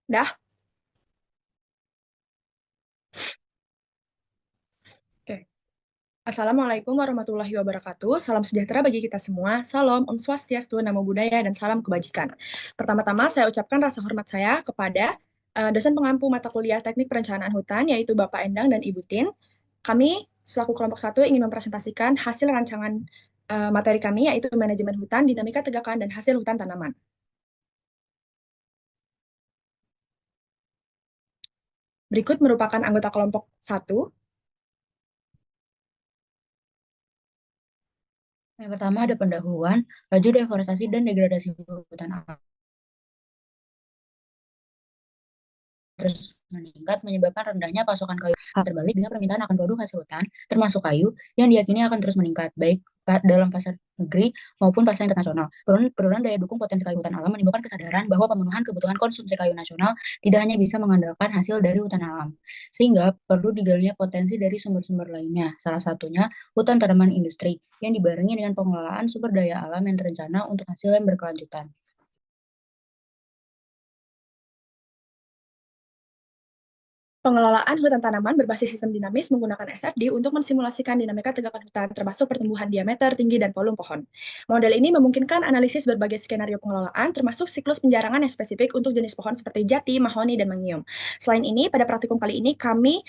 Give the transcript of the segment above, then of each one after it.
Dah? Oke. Assalamualaikum warahmatullahi wabarakatuh. Salam sejahtera bagi kita semua. Salam, Om Swastiastu, Namo Buddhaya, dan salam kebajikan. Pertama-tama saya ucapkan rasa hormat saya kepada dosen pengampu mata kuliah Teknik Perencanaan Hutan, yaitu Bapak Endang dan Ibu Tin. Kami, selaku kelompok satu, ingin mempresentasikan hasil rancangan materi kami, yaitu manajemen hutan, dinamika tegakan, dan hasil hutan tanaman. Berikut merupakan anggota kelompok satu. Yang pertama ada pendahuluan, laju deforestasi dan degradasi hutan alam terus meningkat menyebabkan rendahnya pasokan kayu. Hal terbalik dengan permintaan akan produk hasil hutan, termasuk kayu, yang diyakini akan terus meningkat, baik dalam pasar negeri maupun pasar internasional. Penurunan daya dukung potensi kayu hutan alam menimbulkan kesadaran bahwa pemenuhan kebutuhan konsumsi kayu nasional tidak hanya bisa mengandalkan hasil dari hutan alam, sehingga perlu digalinya potensi dari sumber-sumber lainnya. Salah satunya hutan tanaman industri yang dibarengi dengan pengelolaan sumber daya alam yang terencana untuk hasil yang berkelanjutan. Pengelolaan hutan tanaman berbasis sistem dinamis menggunakan SFD untuk mensimulasikan dinamika tegakan hutan, termasuk pertumbuhan diameter, tinggi, dan volume pohon. Model ini memungkinkan analisis berbagai skenario pengelolaan, termasuk siklus penjarangan yang spesifik untuk jenis pohon seperti jati, mahoni, dan mangium. Selain ini, pada praktikum kali ini kami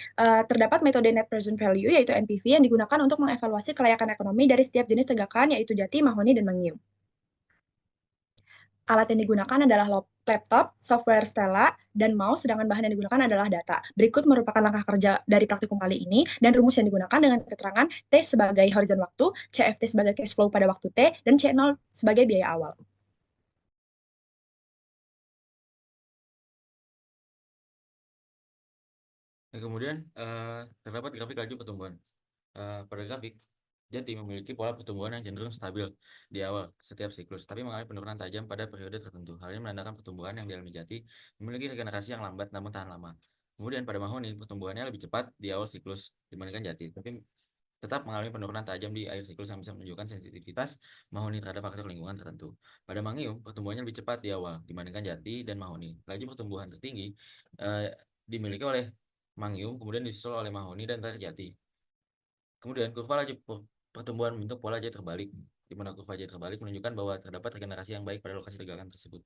terdapat metode Net Present Value, yaitu NPV, yang digunakan untuk mengevaluasi kelayakan ekonomi dari setiap jenis tegakan, yaitu jati, mahoni, dan mangium. Alat yang digunakan adalah laptop, software Stella, dan mouse, sedangkan bahan yang digunakan adalah data. Berikut merupakan langkah kerja dari praktikum kali ini, dan rumus yang digunakan dengan keterangan T sebagai horizon waktu, CFT sebagai cash flow pada waktu T, dan C0 sebagai biaya awal. Nah, kemudian terdapat grafik laju pertumbuhan. Pada grafik, Jati memiliki pola pertumbuhan yang cenderung stabil di awal setiap siklus, tapi mengalami penurunan tajam pada periode tertentu. Hal ini menandakan pertumbuhan yang dialami Jati memiliki regenerasi yang lambat namun tahan lama. Kemudian pada Mahoni, pertumbuhannya lebih cepat di awal siklus dibandingkan Jati, tapi tetap mengalami penurunan tajam di akhir siklus yang bisa menunjukkan sensitivitas Mahoni terhadap faktor lingkungan tertentu. Pada Mangium, pertumbuhannya lebih cepat di awal dibandingkan Jati dan Mahoni. Laju pertumbuhan tertinggi dimiliki oleh Mangium, kemudian disusul oleh Mahoni dan terakhir Jati. Kemudian kurva laju pertumbuhan membentuk pola J terbalik, di mana kurva J terbalik menunjukkan bahwa terdapat regenerasi yang baik pada lokasi tegangan tersebut.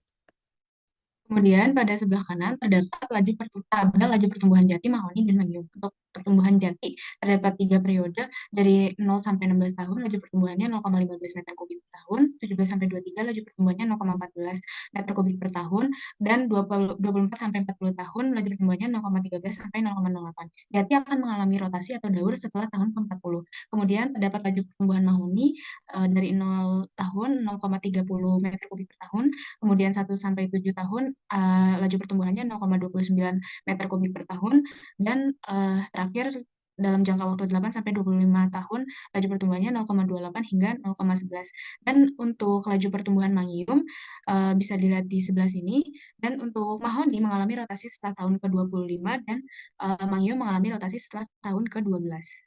Kemudian pada sebelah kanan terdapat laju pertumbuhan jati, mahoni, dan mangrove. Untuk pertumbuhan jati terdapat 3 periode dari 0 sampai 16 tahun, laju pertumbuhannya 0,15 meter kubik per tahun, 17 sampai 23 laju pertumbuhannya 0,14 meter kubik per tahun, dan 24 sampai 40 tahun laju pertumbuhannya 0,13 sampai 0,08. Jati akan mengalami rotasi atau daur setelah tahun ke-40. Kemudian terdapat laju pertumbuhan mahoni dari 0 tahun 0,30 meter kubik per tahun, kemudian 1 sampai 7 tahun laju pertumbuhannya 0,29 meter kubik per tahun, dan terakhir dalam jangka waktu 8 sampai 25 tahun laju pertumbuhannya 0,28 hingga 0,11. Dan untuk laju pertumbuhan mangium bisa dilihat di sebelah sini, dan untuk mahoni mengalami rotasi setelah tahun ke-25, dan mangium mengalami rotasi setelah tahun ke-12.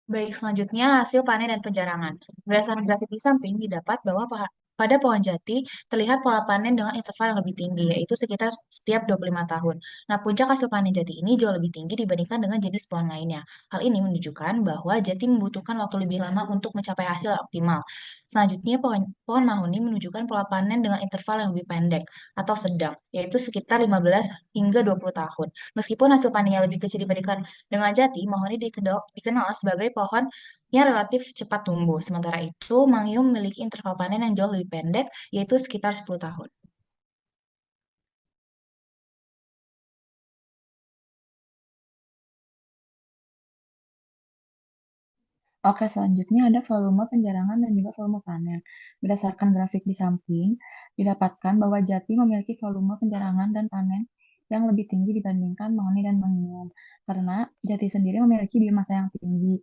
Baik, selanjutnya hasil panen dan penjarangan. Berdasarkan grafik di samping, didapat bahwa pada pohon jati terlihat pola panen dengan interval yang lebih tinggi, yaitu sekitar setiap 25 tahun. Nah, puncak hasil panen jati ini jauh lebih tinggi dibandingkan dengan jenis pohon lainnya. Hal ini menunjukkan bahwa jati membutuhkan waktu lebih lama untuk mencapai hasil yang optimal. Selanjutnya, pohon mahoni menunjukkan pola panen dengan interval yang lebih pendek atau sedang, yaitu sekitar 15 hingga 20 tahun. Meskipun hasil panennya lebih kecil dibandingkan dengan jati, mahoni dikenal sebagai pohon yang relatif cepat tumbuh. Sementara itu, mangium memiliki interval panen yang jauh lebih pendek, yaitu sekitar 10 tahun. Oke, selanjutnya ada volume penjarangan dan juga volume panen. Berdasarkan grafik di samping, didapatkan bahwa jati memiliki volume penjarangan dan panen yang lebih tinggi dibandingkan mahoni dan mangium, karena jati sendiri memiliki biomasa yang tinggi.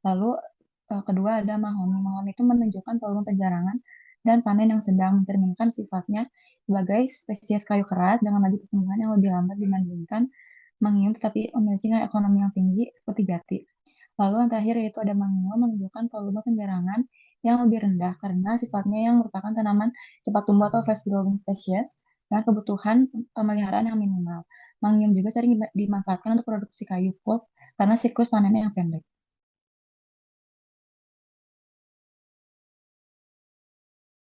Lalu, kedua ada mahoni. Mahoni itu menunjukkan volume penjarangan dan panen yang sedang, mencerminkan sifatnya sebagai spesies kayu keras dengan laju pertumbuhan yang lebih lambat dibandingkan mangium, tetapi memiliki nilai ekonomi yang tinggi seperti jati. Lalu yang terakhir yaitu ada mangrove menunjukkan volume penjarangan yang lebih rendah karena sifatnya yang merupakan tanaman cepat tumbuh atau fast growing species dengan kebutuhan pemeliharaan yang minimal. Mangrove juga sering dimanfaatkan untuk produksi kayu pulp karena siklus panennya yang pendek.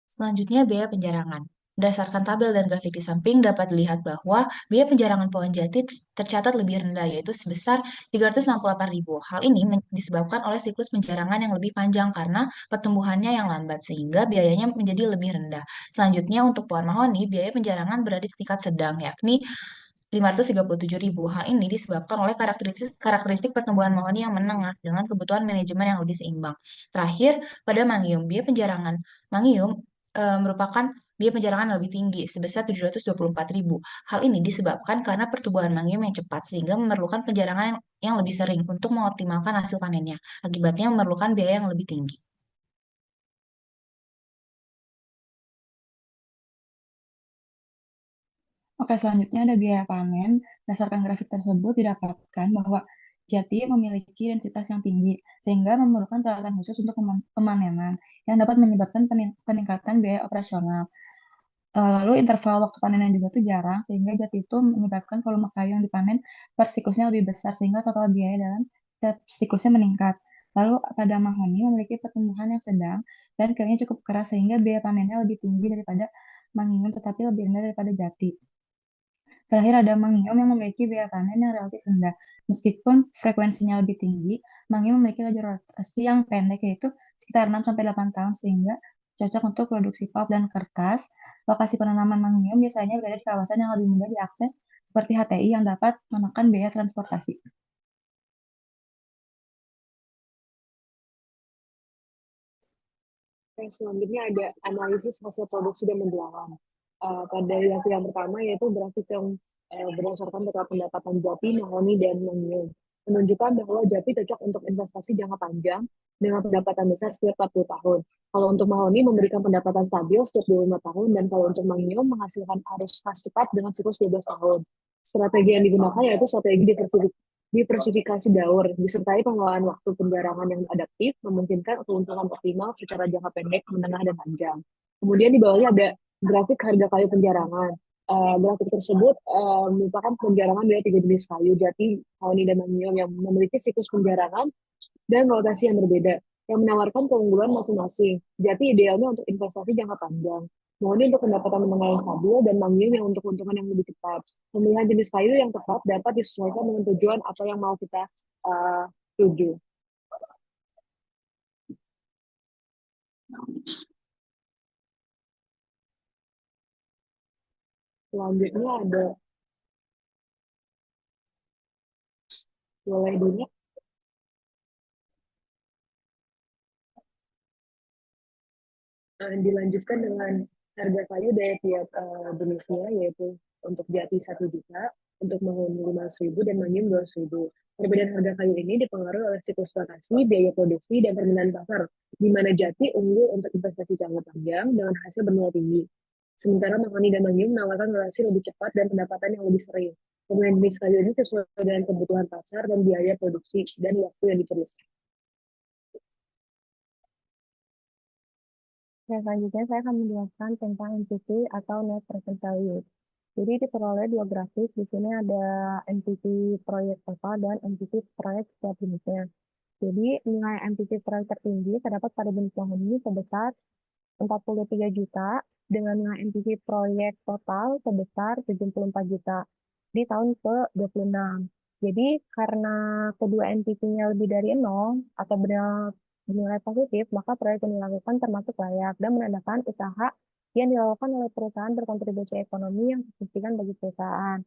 Selanjutnya, biaya penjarangan. Berdasarkan tabel dan grafik di samping, dapat dilihat bahwa biaya penjarangan pohon jati tercatat lebih rendah, yaitu sebesar 368.000. Hal ini disebabkan oleh siklus penjarangan yang lebih panjang karena pertumbuhannya yang lambat, sehingga biayanya menjadi lebih rendah. Selanjutnya, untuk pohon mahoni, biaya penjarangan berada di tingkat sedang, yakni 537.000. Hal ini disebabkan oleh karakteristik pertumbuhan mahoni yang menengah dengan kebutuhan manajemen yang lebih seimbang. Terakhir, pada mangium, biaya penjarangan mangium merupakan biaya penjarangan yang lebih tinggi sebesar 724.000. Hal ini disebabkan karena pertumbuhan mangium yang cepat sehingga memerlukan penjarangan yang lebih sering untuk mengoptimalkan hasil panennya. Akibatnya memerlukan biaya yang lebih tinggi. Oke, selanjutnya ada biaya panen. Berdasarkan grafik tersebut didapatkan bahwa jati memiliki densitas yang tinggi, sehingga memerlukan peralatan khusus untuk pemanenan, yang dapat menyebabkan peningkatan biaya operasional. Lalu interval waktu panennya juga tuh jarang, sehingga jati itu menyebabkan volume kayu yang dipanen per siklusnya lebih besar, sehingga total biaya dalam setiap siklusnya meningkat. Lalu pada mahoni memiliki pertumbuhan yang sedang dan kayunya cukup keras, sehingga biaya panennya lebih tinggi daripada mangium, tetapi lebih rendah daripada jati. Terakhir ada mangium yang memiliki biaya panen yang relatif rendah. Meskipun frekuensinya lebih tinggi, mangium memiliki laju rotasi yang pendek yaitu sekitar 6-8 tahun sehingga cocok untuk produksi pulp dan kertas. Lokasi penanaman mangium biasanya berada di kawasan yang lebih mudah diakses seperti HTI yang dapat menekan biaya transportasi. Selanjutnya ada analisis hasil produksi dan penjualan. Pada yang pertama yaitu grafik yang berdasarkan data pendapatan jati, mahoni, dan mangrove. Menunjukkan bahwa jati cocok untuk investasi jangka panjang dengan pendapatan besar setiap 40 tahun. Kalau untuk mahoni memberikan pendapatan stabil setiap 25 tahun, dan kalau untuk mangrove menghasilkan arus kas cepat dengan siklus 12 tahun. Strategi yang digunakan yaitu strategi diversifikasi daur, disertai pengelolaan waktu penjarangan yang adaptif, memungkinkan keuntungan optimal secara jangka pendek, menengah, dan panjang. Kemudian di bawahnya ada grafik harga kayu penjarangan. Grafik tersebut merupakan penjarangan dari 3 jenis kayu, jati, mahoni, dan mangrove yang memiliki siklus penjarangan dan rotasi yang berbeda, yang menawarkan keunggulan masing-masing. Jati idealnya untuk investasi jangka panjang, mahoni untuk pendapatan menengah yang stabil, dan mangrove yang untuk keuntungan yang lebih cepat. Pemilihan jenis kayu yang tepat dapat disesuaikan dengan tujuan apa yang mau kita tuju. Selanjutnya ada boleh dulu. Dilanjutkan dengan harga kayu dari tiap jenisnya, yaitu untuk jati 1 juta, untuk mahoni 500.000, dan mangrove 200.000. Perbedaan harga kayu ini dipengaruhi oleh siklus rotasi, biaya produksi, dan permintaan pasar, di mana jati unggul untuk investasi jangka panjang dengan hasil bernilai tinggi. Sementara mahoni dan mangrove menawarkan relasi lebih cepat dan pendapatan yang lebih sering. Pemilihan jenis kayu ini sesuai dengan kebutuhan pasar dan biaya produksi dan waktu yang diperlukan. Dan selanjutnya saya akan menjelaskan tentang NPV atau Net Present Value. Jadi diperoleh dua grafik. Di sini ada NPV proyek total dan NPV proyek setiap jenisnya. Jadi nilai NPV proyek tertinggi terdapat pada jenis mahoni sebesar 43 juta dengan nilai NPV proyek total sebesar 74 juta di tahun ke-26. Jadi karena kedua NPV-nya lebih dari 0 atau bernilai positif, maka proyek yang dilakukan termasuk layak dan menandakan usaha yang dilakukan oleh perusahaan berkontribusi ekonomi yang signifikan bagi perusahaan.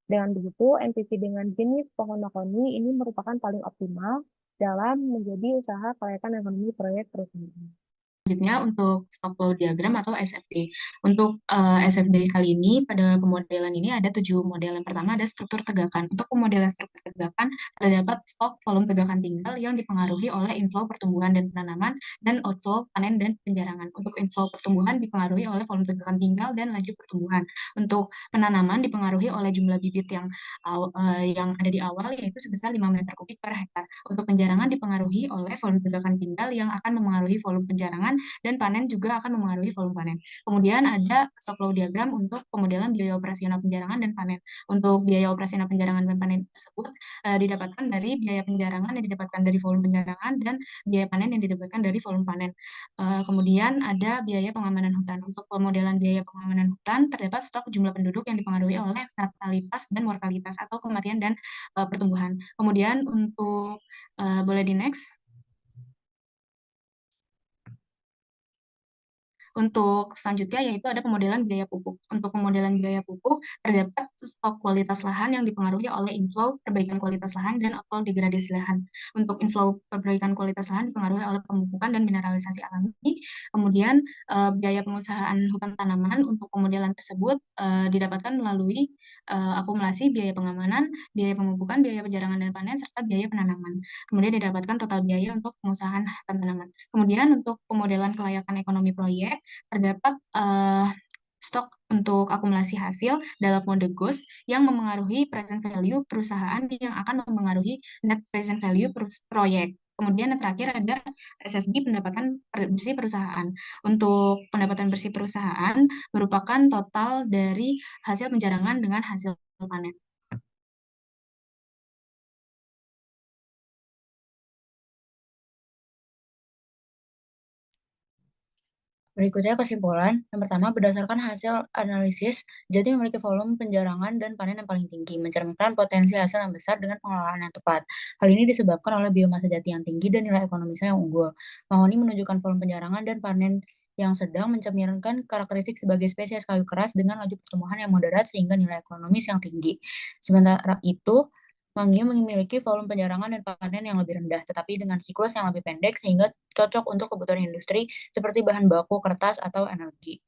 Dengan begitu, NPV dengan jenis pohon mahoni ini merupakan paling optimal dalam menjadi usaha kelayakan ekonomi proyek perusahaan. Selanjutnya untuk stock flow diagram atau SFD. Untuk SFD kali ini pada pemodelan ini ada 7 model. Yang pertama ada struktur tegakan. Untuk pemodelan struktur tegakan terdapat stok volume tegakan tinggal yang dipengaruhi oleh inflow pertumbuhan dan penanaman dan outflow panen dan penjarangan. Untuk inflow pertumbuhan dipengaruhi oleh volume tegakan tinggal dan laju pertumbuhan. Untuk penanaman dipengaruhi oleh jumlah bibit yang ada di awal yaitu sebesar 5 meter kubik per hektar. Untuk penjarangan dipengaruhi oleh volume tegakan tinggal yang akan memengaruhi volume penjarangan dan panen juga akan memengaruhi volume panen. Kemudian ada stock flow diagram untuk pemodelan biaya operasional penjarangan dan panen. Untuk biaya operasional penjarangan dan panen tersebut didapatkan dari biaya penjarangan yang didapatkan dari volume penjarangan dan biaya panen yang didapatkan dari volume panen. Kemudian ada biaya pengamanan hutan. Untuk pemodelan biaya pengamanan hutan terdapat stok jumlah penduduk yang dipengaruhi oleh natalitas dan mortalitas atau kematian dan pertumbuhan. Kemudian untuk boleh di next. Untuk selanjutnya yaitu ada pemodelan biaya pupuk. Untuk pemodelan biaya pupuk terdapat stok kualitas lahan yang dipengaruhi oleh inflow perbaikan kualitas lahan dan outflow degradasi lahan. Untuk inflow perbaikan kualitas lahan dipengaruhi oleh pemupukan dan mineralisasi alami. Kemudian biaya pengusahaan hutan tanaman untuk pemodelan tersebut didapatkan melalui akumulasi biaya pengamanan, biaya pemupukan, biaya penjarangan dan panen serta biaya penanaman. Kemudian didapatkan total biaya untuk pengusahaan hutan tanaman. Kemudian untuk pemodelan kelayakan ekonomi proyek terdapat stok untuk akumulasi hasil dalam mode GOS yang memengaruhi present value perusahaan yang akan memengaruhi net present value proyek. Kemudian yang terakhir ada SFD pendapatan bersih perusahaan. Untuk pendapatan bersih perusahaan merupakan total dari hasil penjarangan dengan hasil panen. Berikutnya kesimpulan. Yang pertama, berdasarkan hasil analisis, Jati memiliki volume penjarangan dan panen yang paling tinggi, mencerminkan potensi hasil yang besar dengan pengelolaan yang tepat. Hal ini disebabkan oleh biomasa jati yang tinggi dan nilai ekonomisnya yang unggul. Mahoni menunjukkan volume penjarangan dan panen yang sedang, mencerminkan karakteristik sebagai spesies kayu keras dengan laju pertumbuhan yang moderat sehingga nilai ekonomis yang tinggi. Sementara itu, Manggio memiliki volume penjarangan dan panen yang lebih rendah, tetapi dengan siklus yang lebih pendek sehingga cocok untuk kebutuhan industri seperti bahan baku, kertas, atau energi.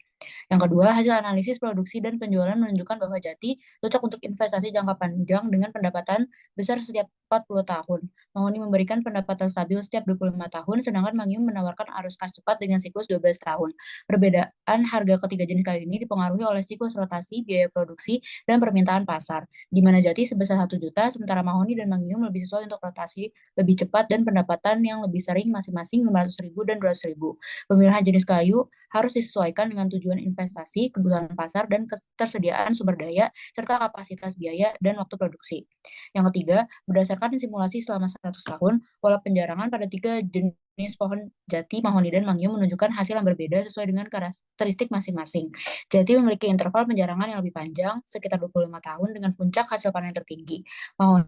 Yang kedua, hasil analisis produksi dan penjualan menunjukkan bahwa Jati cocok untuk investasi jangka panjang dengan pendapatan besar setiap 40 tahun. Mahoni memberikan pendapatan stabil setiap 25 tahun, sedangkan Mangium menawarkan arus kas cepat dengan siklus 12 tahun. Perbedaan harga ketiga jenis kayu ini dipengaruhi oleh siklus rotasi, biaya produksi, dan permintaan pasar, di mana Jati sebesar 1 juta, sementara Mahoni dan Mangium lebih sesuai untuk rotasi lebih cepat dan pendapatan yang lebih sering masing-masing 500.000 dan 200.000. Pemilihan jenis kayu harus disesuaikan dengan tujuan investasi, kebutuhan pasar, dan ketersediaan sumber daya, serta kapasitas biaya dan waktu produksi. Yang ketiga, berdasarkan simulasi selama 100 tahun, pola penjarangan pada 3 jenis pohon jati, mahoni, dan mangium menunjukkan hasil yang berbeda sesuai dengan karakteristik masing-masing. Jati memiliki interval penjarangan yang lebih panjang, sekitar 25 tahun, dengan puncak hasil panen tertinggi. Mahoni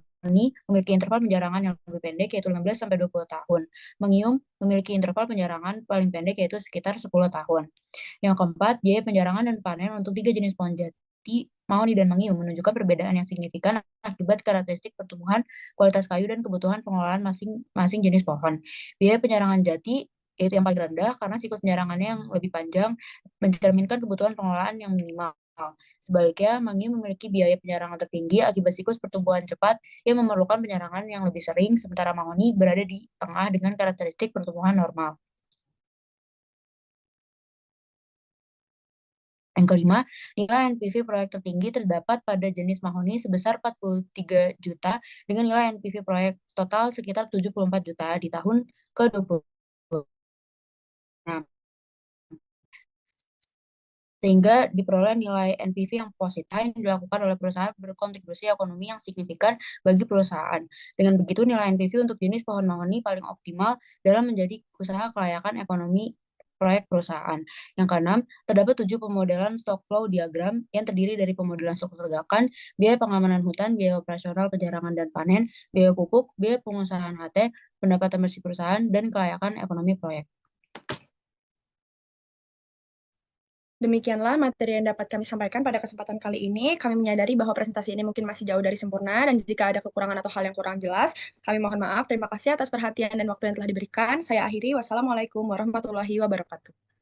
memiliki interval penjarangan yang lebih pendek, yaitu 15-20 tahun. Mangium memiliki interval penjarangan paling pendek, yaitu sekitar 10 tahun. Yang keempat, biaya penjarangan dan panen untuk 3 jenis pohon jati, mahoni, dan mangium menunjukkan perbedaan yang signifikan akibat karakteristik pertumbuhan, kualitas kayu, dan kebutuhan pengelolaan masing-masing jenis pohon. Biaya penjarangan jati yaitu yang paling rendah karena siklus penjarangannya yang lebih panjang mencerminkan kebutuhan pengelolaan yang minimal. Sebaliknya, mangium memiliki biaya penjarangan tertinggi akibat siklus pertumbuhan cepat yang memerlukan penjarangan yang lebih sering, sementara mahoni berada di tengah dengan karakteristik pertumbuhan normal. Yang kelima, nilai NPV proyek tertinggi terdapat pada jenis mahoni sebesar 43 juta dengan nilai NPV proyek total sekitar 74 juta di tahun ke-20. Sehingga diperoleh nilai NPV yang positif yang dilakukan oleh perusahaan berkontribusi ekonomi yang signifikan bagi perusahaan. Dengan begitu, nilai NPV untuk jenis pohon mahoni paling optimal dalam menjadi usaha kelayakan ekonomi proyek perusahaan. Yang keenam, terdapat 7 pemodelan stock flow diagram yang terdiri dari pemodelan struktur tegakan, biaya pengamanan hutan, biaya operasional penjarangan dan panen, biaya pupuk, biaya pengusahaan HT, pendapatan bersih perusahaan, dan kelayakan ekonomi proyek. Demikianlah materi yang dapat kami sampaikan pada kesempatan kali ini. Kami menyadari bahwa presentasi ini mungkin masih jauh dari sempurna, dan jika ada kekurangan atau hal yang kurang jelas, kami mohon maaf. Terima kasih atas perhatian dan waktu yang telah diberikan. Saya akhiri. Wassalamualaikum warahmatullahi wabarakatuh.